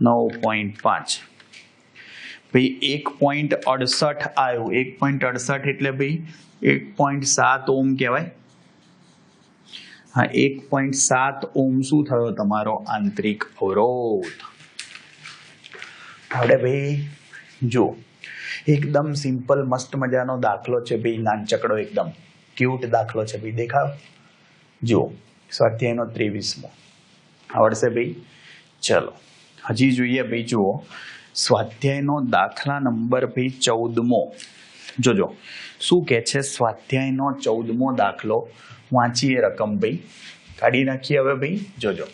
9.5 ભાઈ 1.68 આવ્યું 1.68 એટલે ભાઈ 1.7 ઓમ કહેવાય હા 1.7 ઓમ શું થયો તમારો આંતરિક અવરોધ હવે ભાઈ જો એકદમ સિમ્પલ મસ્ત મજાનો દાખલો છે ભાઈ નાનચકડો એકદમ ક્યુટ દાખલો છે ભાઈ દેખાવ જો સ્વાધ્યાયનો 23મો આવડશે ભાઈ ચલો હજી જોઈએ ભાઈ જુઓ સ્વાધ્યાયનો દાખલા નંબર ભાઈ 14મો જોજો શું કહે છે સ્વાધ્યાયનો 14મો દાખલો વાંચીએ રકમ ભાઈ કાઢી નાખીએ હવે ભાઈ જોજો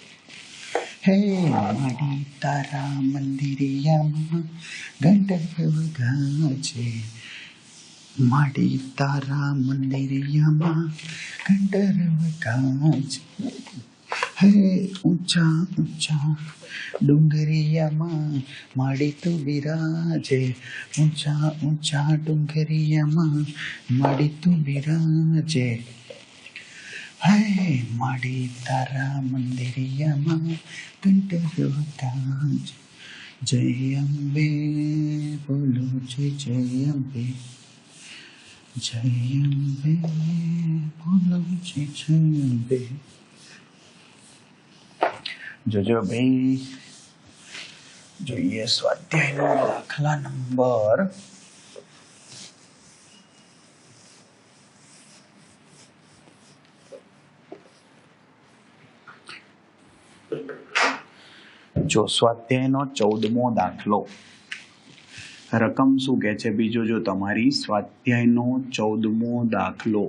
હે માડી તારા મંદિરિયામાં ગંધર્વ ગાજે માડી તારા મંદિરિયામાં ગંધર્વ ગાજે હે ઊંચા ઊંચા ડુંગરિયામાં માડી તું બિરાજે ઊંચા ઊંચા ડુંગરિયામાં માડી તું બિરાજે હે માડી તારા મંદિરિયામાં ગંધર્વ ગાજે જય અંબે બોલો જય અંબે જય અંબે બોલો જય અંબે જોજો ભાઈ જોઈએ સ્વાધ્યાયનો દાખલા નંબર જો સ્વાધ્યાયનો 14મો દાખલો રકમ શું કહે છે બીજો જો તમારી સ્વાધ્યાયનો 14મો દાખલો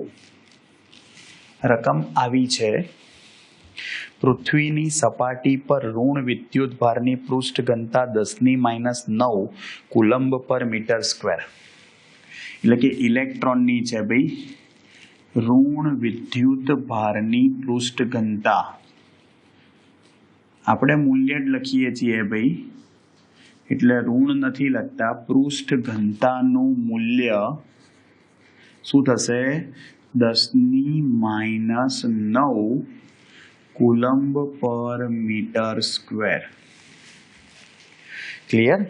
રકમ આવી છે પૃથ્વીની સપાટી પર ઋણ વિદ્યુત ભારની પૃષ્ઠ ઘનતા 10⁻⁹ કુલંબ પર મીટર સ્ક્વેર. એટલે કે ઇલેક્ટ્રોનની છે ભાઈ ઋણ વિદ્યુત ભારની પૃષ્ઠ ઘનતા. આપણે મૂલ્ય જ લખીએ છીએ ભાઈ, એટલે ઋણ નથી લખતા. પૃષ્ઠ ઘનતાનું મૂલ્ય શું થશે? 10⁻⁹ કુલંબ પર મીટર સ્ક્વેર. ક્લિયર?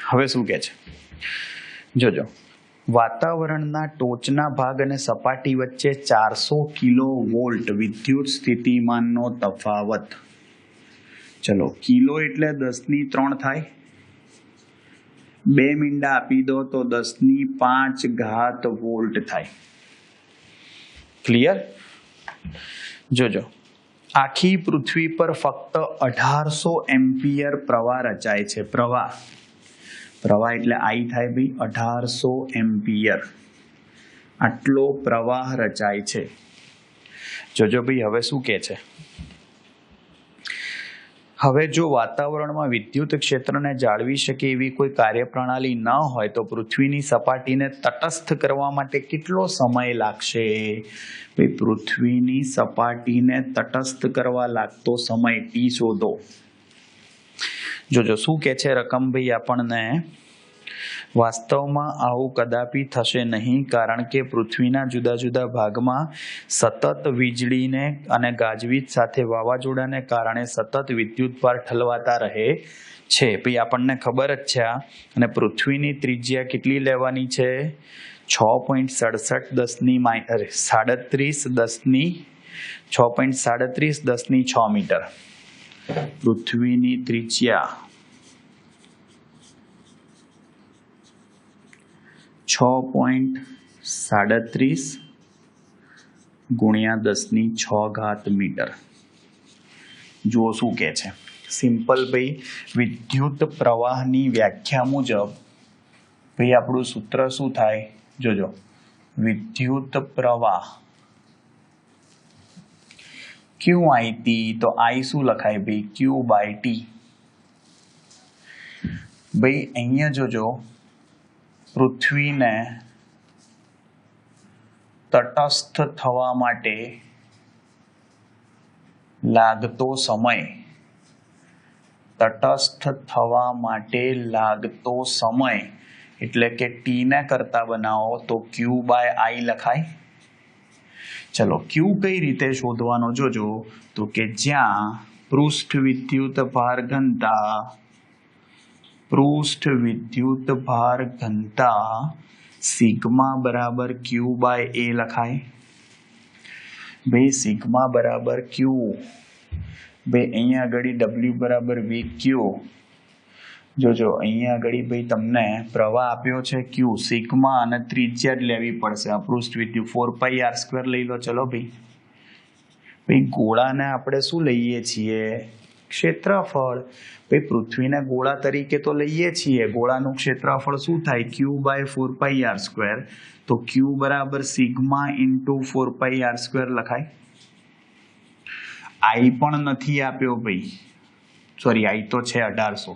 હવે શું કહે છે જોજો, વાતાવરણના ટોચના ભાગ અને સપાટી વચ્ચે 400 કિલોવોલ્ટ વિદ્યુત સ્થિતિમાનનો તફાવત. ચલો, કિલો એટલે 10⁻³ થાય. 2 મીંડા આપી દો તો 10⁵ વોલ્ટ થાય. ક્લિયર? જોજો, આખી પૃથ્વી પર ફક્ત 1800 એમ્પિયર પ્રવાહ રચાય છે. પ્રવાહ એટલે I થાય ભાઈ, 1800 એમ્પિયર આટલો પ્રવાહ રચાય છે. જોજો ભાઈ, હવે શું કહે છે? હવે જો વાતાવરણમાં વિદ્યુત ક્ષેત્રને જાળવી શકે એવી કોઈ કાર્યપ્રણાલી ન હોય તો પૃથ્વીની સપાટીને તટસ્થ કરવા માટે કેટલો સમય લાગશે? ભાઈ, પૃથ્વીની સપાટીને તટસ્થ કરવા લાગતો સમય T શોધો. જોજો શું કહે છે રકમ ભાઈ આપણને, વાસ્તવમાં આવું કદાપી થશે નહીં, કારણ કે પૃથ્વીના જુદા જુદા ભાગમાં સતત વીજળીને અને ગાજવીજ સાથે વાવાઝોડાને કારણે સતત વિદ્યુતભાર ઠલવાતા રહે છે. ભાઈ આપણને ખબર જ છે આ. અને પૃથ્વીની ત્રિજ્યા કેટલી લેવાની છે? 6.37 મીટર. પૃથ્વીની ત્રિજ્યા 6.37 ગુણ્યા 10⁶ મીટર. જુઓ શું કહે છે. સિમ્પલ ભાઈ, વિદ્યુત પ્રવાહની વ્યાખ્યા મુજબ ભાઈ આપણું સૂત્ર શું થાય? જોજો, વિદ્યુત પ્રવાહ QIT, તો I શું લખાય ભાઈ? Q/T. ભાઈ અહીંયા જોજો, પૃથ્વીને તટસ્થ થવા માટે લાગતો સમય, એટલે કે T ને કરતા બનાવો તો Q/I લખાય. ચલો, Q કઈ રીતે શોધવાનો જોજો, તો કે જ્યાં પૃષ્ઠ વિદ્યુત ભાર ઘનતા સિગ્મા બરાબર Q/A લખાય. ભાઈ સિગ્મા બરાબર Q, ભાઈ અહીંયા આગળ W બરાબર VQ. જોજો અહીંયા આગળ ભાઈ તમને પ્રવાહ આપ્યો છે Q, સિગ્મા અને ત્રિજ્યા જ લેવી પડશે. આ પૃષ્ઠ વિદ્યુત 4πr² લઈ લો. ચલો ભાઈ ગોળાને આપણે શું લઈએ છીએ? ક્ષેત્રફળ. ભાઈ પૃથ્વીને ગોળા તરીકે તો લઈએ છીએ. ગોળાનું ક્ષેત્રફળ શું થાય? Q/4πr². તો Q બરાબર સિગ્મા ઇન્ટુ 4πr² લખાય. I પણ નથી આપ્યો ભાઈ, સોરી, I તો છે 1800,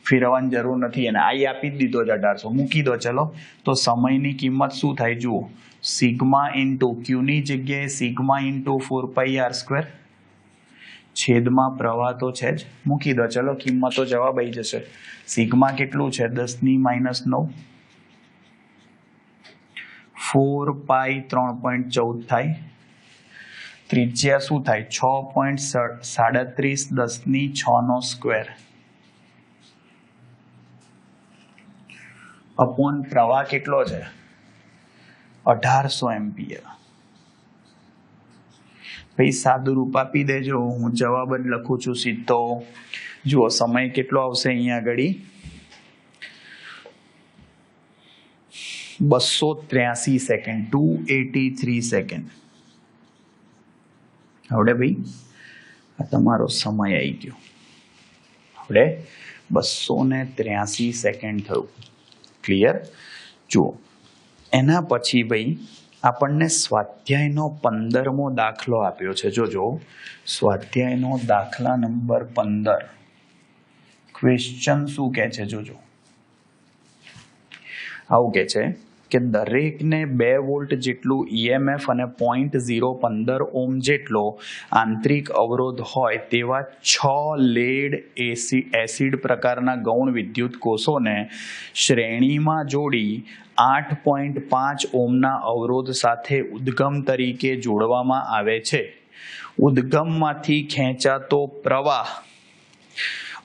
ફેરવવાની જરૂર નથી, અને I આપી જ દીધો છે 1800, મૂકી દો. ચલો, તો સમયની કિંમત શું થાય જુઓ, સિગ્મા ઇન્ટુ Qની જગ્યાએ સિગ્મા ઇન્ટુ 4πr², છેદમાં પ્રવાહ તો છે જ, મૂકી દો. ચલો, કિંમતો જવાબ આવી જશે. સિગ્મા કેટલું છે? 10⁻⁹. 4π 3.14 થાય. ત્રિજ્યા શું થાય? 6.37 10⁶ અપોન પ્રવાહ કેટલો છે? 1800 એમ્પિયર. ભાઈ સાદું રૂપ આપી દેજો, હું જવાબ જ લખું છું સીધો. જુઓ સમય કેટલો આવશે અહીંયા આગળ? 283 સેકન્ડ, 283 સેકન્ડ. હવે ભાઈ આ તમારો સમય આવી ગયો. હવે 283 સેકન્ડ થયું. ક્લિયર? જુઓ એના પછી ભાઈ આપણને સ્વાધ્યાયનો 15મો દાખલો આપ્યો છે. જોજો, સ્વાધ્યાયનો દાખલા નંબર 15. ક્વેશ્ચન શું કહે છે? જોજો, આવું કહે છે કે દરેકને 2 વોલ્ટ જેટલું ઈએમએફ અને 0.015 ઓમ જેટલો આંતરિક અવરોધ હોય તેવા 6 લેડ એસિડ પ્રકારના ગૌણ વિદ્યુત કોષોને શ્રેણીમાં જોડી 8.5 ઓમના અવરોધ સાથે ઉદ્ગમ તરીકે જોડવામાં આવે છે. ઉદ્ગમમાંથી ખેંચાતો પ્રવાહ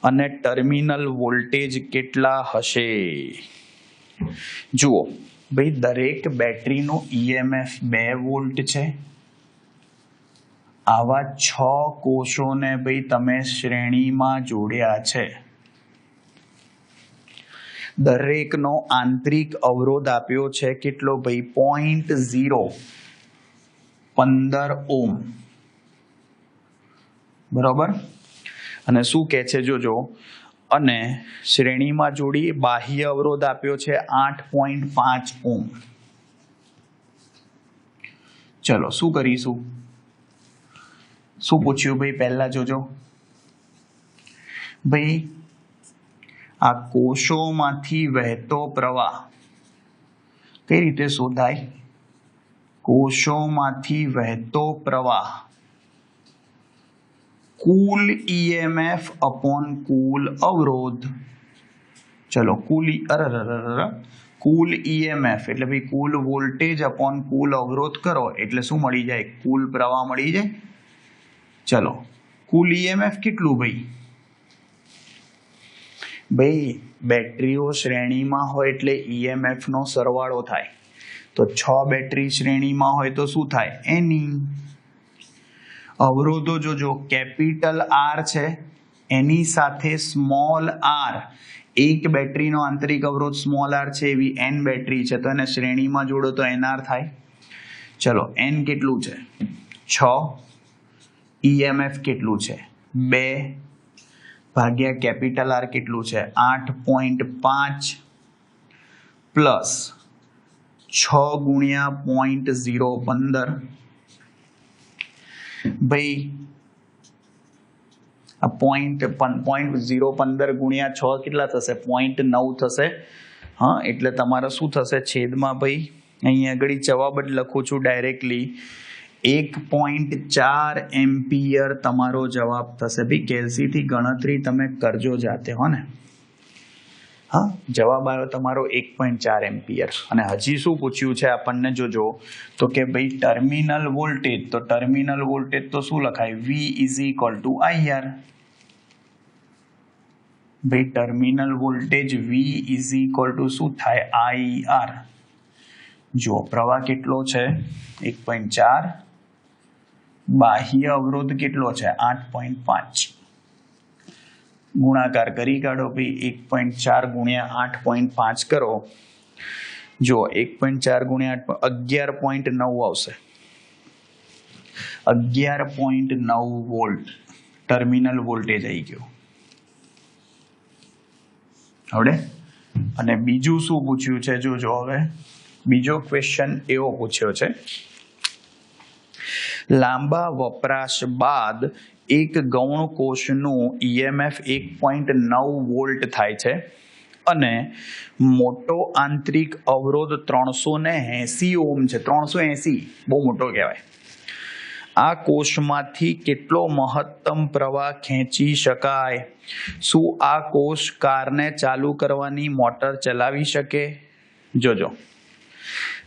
અને ટર્મિનલ વોલ્ટેજ કેટલા હશે? જુઓ ભાઈ, દરેક બેટરીનો ઈએમએફ 2 વોલ્ટ છે. આવા 6 કોષોને ભાઈ તમે શ્રેણીમાં જોડ્યા છે. દરેકનો આંતરિક અવરોધ આપ્યો છે કેટલો ભાઈ? 0.015 ઓમ. બરોબર. અને શું કહે છે? જોજો, અને શ્રેણીમાં જોડી બાહ્ય અવરોધ આપ્યો છે 8.5 ઓમ. ચલો શું કરીશું? શું પૂછ્યું ભાઈ? પહેલા જોજો ભાઈ, આ કોષોમાંથી વહેતો પ્રવાહ કઈ રીતે શોધાય? કોષોમાંથી વહેતો પ્રવાહ કુલ ઈએમએફ અપોન કુલ અવરોધ. ચલો, કુલ ઈએમએફ એટલે ભાઈ કુલ વોલ્ટેજ અપોન કુલ અવરોધ કરો એટલે શું મળી જાય? કુલ પ્રવાહ મળી જાય. ચલો, કુલ ઈએમએફ કેટલું ભાઈ? ભાઈ બેટરીઓ શ્રેણીમાં હોય એટલે ઈએમએફ નો સરવાળો થાય. તો 6 બેટરી શ્રેણીમાં હોય તો શું થાય? એની અવરોધો જોજો, કેપિટલ આર છે, એની સાથે સ્મોલ આર. એક બેટરીનો આંતરિક અવરોધ સ્મોલ આર છે, એવી n બેટરી છે, તો એને શ્રેણીમાં જોડો તો nr થાય. ચલો, n કેટલું છે? 6. ઈએમએફ કેટલું છે? 2 ભાગ્યા કેપિટલ આર કેટલું છે? 8.5 પ્લસ 6 ગુણ્યા 0.015. ભાઈ આ 0.015 ગુણ્યા 6 કેટલા થશે? 0.9 થશે. હા, એટલે તમારે શું થશે? છેદમાં ભાઈ અહીંયા આગળ જવાબ જ લખું છું ડાયરેક્ટલી, 1.4 એમ્પિયર તમારો જવાબ થશે. ભાઈ કેલ્સીથી ગણતરી તમે કરજો જાતે, હો ને. હા, જવાબ આવ્યો તમારો 1.4 એમ્પિયર. અને હજી શું પૂછ્યું છે આપણને? જોજો, તો કે ભાઈ ટર્મિનલ વોલ્ટેજ. તો ટર્મિનલ વોલ્ટેજ તો શું લખાય? V is equal to IR. ભાઈ terminal voltage V is equal to શું થાય? IR. જો પ્રવાહ કેટલો છે? 1.4. બાહ્ય અવરોધ કેટલો છે? 8.5. ગુણાકાર કરી કાઢો ભાઈ. 1.4 ગુણ્યા 8.5 કરો. જો 1.4 ગુણ્યા 11.9 આવશે. 11.9 વોલ્ટ ટર્મિનલ વોલ્ટેજ આવી ગયો. હવે અને બીજું શું પૂછ્યું છે? જોજો, હવે બીજો ક્વેશ્ચન એવો પૂછ્યો છે, લાંબા વપરાશ બાદ એક ગૌણ કોષનું ઈએમએફ 1.9 વોલ્ટ થાય છે અને મોટો આંતરિક અવરોધ 380 ઓમ છે. 380 બહુ મોટો કહેવાય. આ કોષમાંથી કેટલો મહત્તમ પ્રવાહ ખેંચી શકાય? શું આ કોષ કારને ચાલુ કરવાની મોટર ચલાવી શકે? જોજો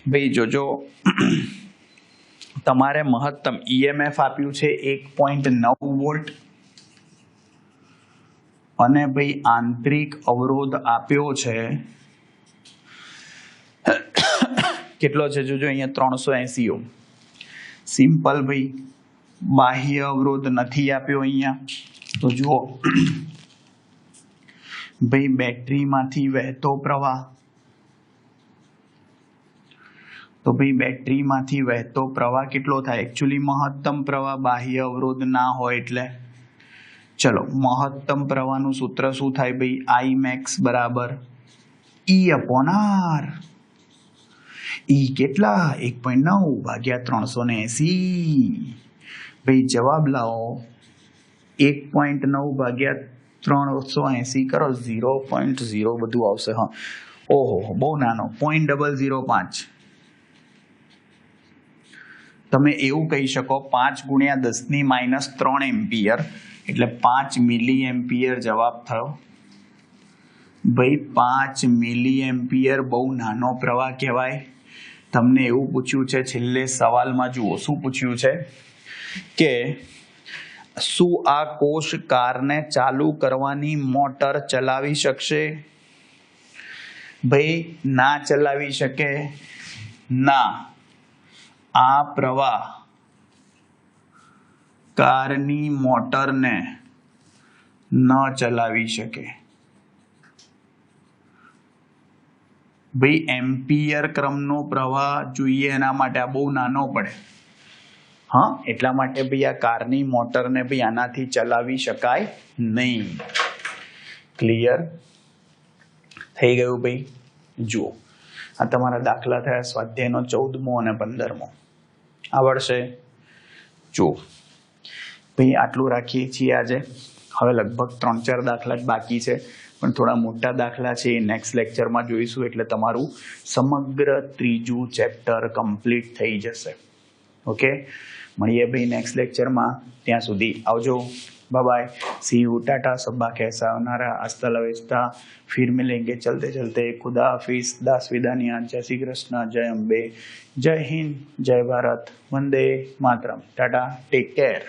ભાઈ, જોજો, તમારે મહત્તમ ઈએમએફ આપ્યું છે 1.9 વોલ્ટ અને ભાઈ આંતરિક અવરોધ આપ્યો છે કેટલો છે? જોજો અહીંયા 380 ઓમ. સિમ્પલ ભાઈ, બાહ્ય અવરોધ નથી આપ્યો અહીંયા. તો જુઓ ભાઈ, બેટરીમાંથી વહેતો પ્રવાહ. તો ભાઈ બેટરીમાંથી વહેતો પ્રવાહ કેટલો થાય? એકચ્યુઅલી મહત્તમ પ્રવાહ બાહ્ય અવરોધ ના હોય એટલે. ચલો, મહત્તમ પ્રવાહનું સૂત્ર શું થાય ભાઈ? I max બરાબર E upon R. ઈ કેટલા 1.9 ભાગ્યા 380. ભાઈ જવાબ લાવો 1.9 ભાગ્યા 380 કરો 0.0 બધું આવશે. હા ઓહો બહુ નાનો 0.005. તમે એવું કહી શકો 5 ગુણ્યા 10⁻³ એમ્પિયર એટલે 5 મિલી એમ્પિયર જવાબ થયો. ભાઈ 5 મિલી એમ્પિયર બહુ નાનો પ્રવાહ કહેવાય. તમને એવું પૂછ્યું છે છેલ્લે સવાલમાં, જુઓ શું પૂછ્યું છે કે શું આ કોષ કારને ચાલુ કરવાની મોટર ચલાવી શકશે? ભાઈ ના ચલાવી શકે. ના, આ પ્રવાહ કારની મોટરને ન ચલાવી શકે. ભાઈ એમ્પિયર ક્રમનો પ્રવાહ જોઈએ એના માટે આ બહુ નાનો પડે. હા એટલા માટે ભાઈ આ કારની મોટરને ભાઈ આનાથી ચલાવી શકાય નહીં. ક્લિયર થઈ ગયું ભાઈ? જુઓ આ તમારા દાખલા થયા સ્વાધ્યાયનો 14મો અને 15મો. આવડશે? જુઓ ભાઈ આટલું રાખીએ છીએ આજે. હવે લગભગ 3-4 દાખલા જ બાકી છે, પણ થોડા મોટા દાખલા છે એ નેક્સ્ટ લેક્ચરમાં જોઈશું, એટલે તમારું સમગ્ર 3જું ચેપ્ટર કમ્પ્લીટ થઈ જશે. ઓકે, મળીએ ભાઈ નેક્સ્ટ લેક્ચરમાં. ત્યાં સુધી આવજો. Bye bye, see you, tata, सब्बा कैसा नारा, हस्ता लवेस्ता, फिर मिलेंगे चलते चलते. खुदा हाफिज, दास विदानिया, जय श्री कृष्ण, जय अम्बे, जय हिंद, जय भारत, वंदे मातरम, टाटा, टेक केयर.